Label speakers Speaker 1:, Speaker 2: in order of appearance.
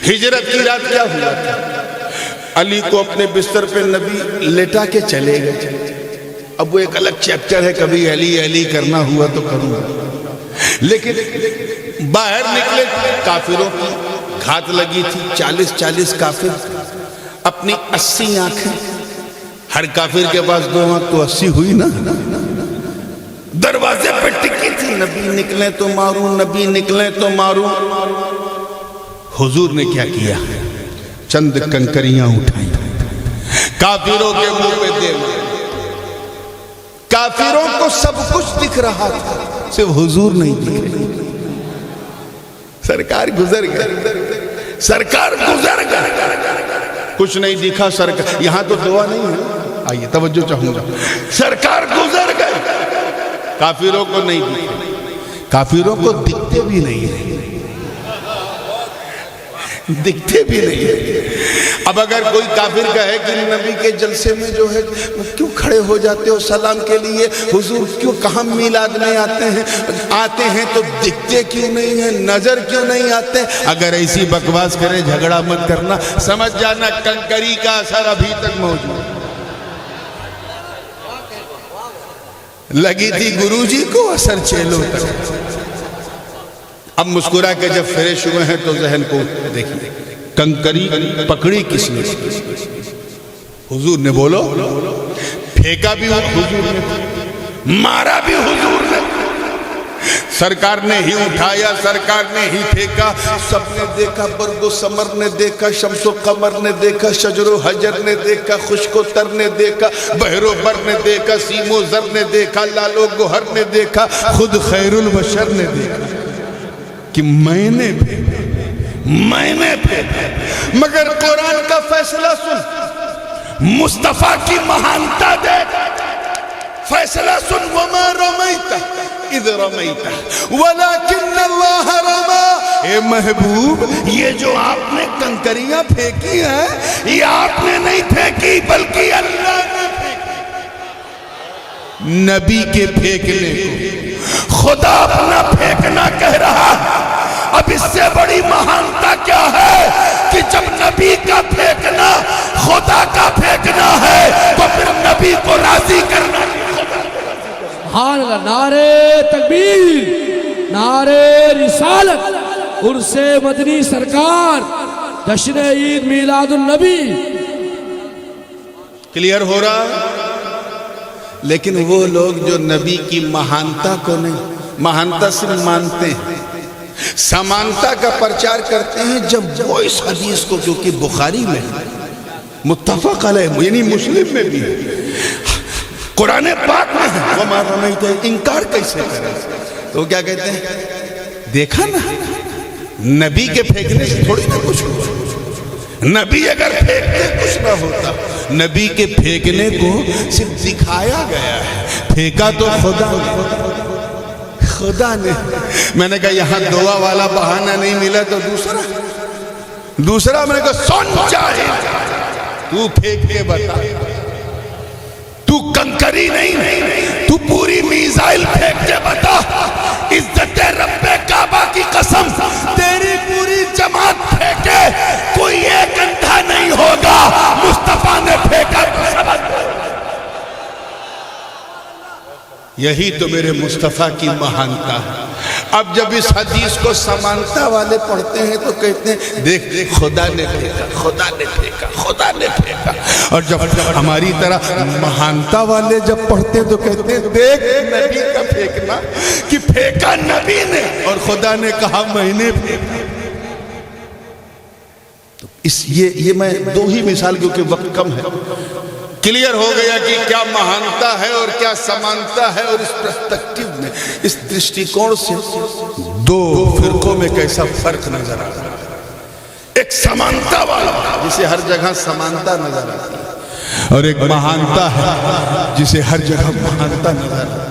Speaker 1: ہجرت کی رات کیا ہوا تھا؟ علی کو اپنے بستر پہ نبی لٹا کے چلے گئے. اب وہ ایک الگ چیپٹر ہے، کبھی علی علی کرنا ہوا تو کروں گا. لیکن باہر نکلے کافروں کی گھات لگی تھی. 40 کافر، اپنی 80 آنکھیں. ہر کافر کے پاس 2 آنکھ تو 80 ہوئی نا. دروازے پہ ٹکی تھی، نبی نکلے تو ماروں، نبی نکلے تو ماروں. حضور نے کیا کیا؟ چند کنکریاں اٹھائیں، کافروں کے منہ پہ دے مارے. کافروں کو سب کچھ دکھ رہا تھا، صرف حضور نہیں دکھ رہے. سرکار گزر گئے، سرکار گزر گئے، کچھ نہیں دکھا. سرکار یہاں تو دعا نہیں ہے، آئیے توجہ چاہوں گا. سرکار گزر گئے، کافروں کو نہیں دکھے، کافروں کو دکھتے بھی نہیں ہیں، دکھتے بھی نہیں ہیں. اب اگر کوئی کافر کہے کہ نبی کے جلسے میں جو ہے کیوں کھڑے ہو جاتے ہو سلام کے لیے، حضور کیوں کہاں میلاد میں آتے ہیں تو دکھتے کیوں نہیں ہیں، نظر کیوں نہیں آتے؟ اگر ایسی بکواس کرے جھگڑا مت کرنا، سمجھ جانا کنکری کا اثر ابھی تک موجود ہے. لگی تھی گرو جی کو اثر چیلوں تک. اب مسکرا کے جب فریش ہوئے ہیں تو ذہن کو دیکھیں، کنکری پکڑی کس نے؟ حضور نے. بولو، پھینکا بھی حضور نے، مارا بھی حضور نے. سرکار نے ہی اٹھایا، سرکار نے ہی پھینکا. سب نے دیکھا، برگ و ثمر نے دیکھا، شمس و قمر نے دیکھا، شجر و حجر نے دیکھا، خشک و تر نے دیکھا، بحر و بر نے دیکھا، سیم و زر نے دیکھا، لال و گوہر نے دیکھا، خود خیر البشر نے دیکھا کہ میں نے پھینکا. مگر قرآن کا فیصلہ سن، مصطفیٰ کی مہانتا دیکھ. فیصلہ سن، وما رمیت اذ رمیت ولکن اللہ رما. اے محبوب، یہ جو آپ نے کنکریاں پھینکی ہیں یہ آپ نے نہیں پھینکی بلکہ اللہ نے پھینکی. نبی کے پھینکنے کو خدا اپنا پھینکنا کہہ رہا ہے. اب اس سے بڑی مہانتا کیا ہے کہ جب نبی کا پھینکنا خدا کا پھینکنا ہے تو پھر نبی کو راضی کرنا.
Speaker 2: سبحان اللہ. نعرہ تکبیر، نعرہ رسالت، عرس مدنی سرکار، جشن عید میلاد النبی.
Speaker 1: کلیئر ہو رہا ہے؟ لیکن وہ لوگ جو نبی کی مہانتا کو نہیں، مہانتا سے مانتے ہیں، سمانتا کا پرچار کرتے ہیں، جب وہ اس حدیث کو جو کہ بخاری میں متفق علیہ یعنی مسلم میں بھی قرآن پاک میں ہے، وما رمیت، انکار کیسے کریں؟ تو کیا کہتے ہیں؟ دیکھا نا، نبی کے پھینکنے سے تھوڑی نہ کچھ ہو. نبی اگر پھینکتے کچھ نہ ہوتا. نبی کے پھینکنے کو صرف دکھایا گیا ہے، پھینکا تو خدا نے. میں نے کہا یہاں دعا والا بہانہ نہیں ملا تو دوسرا میں نے کہا سن چاہے تو پھینک کے بتا. تو کنکری نہیں، تو پوری میزائل پھینک کے بتا. عزت رب کعبہ کی قسم، تیری پوری جماعت پھینکے کوئی ایک اندھا نہیں ہوگا. مصطفیٰ نے پھینکا تو سمجھ. یہی تو میرے مصطفیٰ کی مہانتا ہے. اب جب اس حدیث کو سمانتا والے پڑھتے ہیں تو کہتے ہیں دیکھ خدا نے پھینکا، خدا نے پھینکا، خدا نے پھینکا. اور جب ہماری طرح مہانتا والے جب پڑھتے ہیں تو کہتے ہیں دیکھ نبی کا پھینکنا، کہ پھینکا نبی نے اور خدا نے کہا میں نے پھینکا. یہ میں 2 ہی مثال کیونکہ وقت کم ہے. کلیئر ہو گیا کہ کیا مہانتا ہے اور کیا سمانتا ہے، اور اس پرسپیکٹیو میں، اس درشٹیکون سے 2 فرقوں میں کیسا فرق نظر آتا ہے. ایک سمانتا والا جسے ہر جگہ سمانتا نظر آتا ہے، اور ایک مہانتا ہے جسے ہر جگہ مہانتا نظر آتا ہے.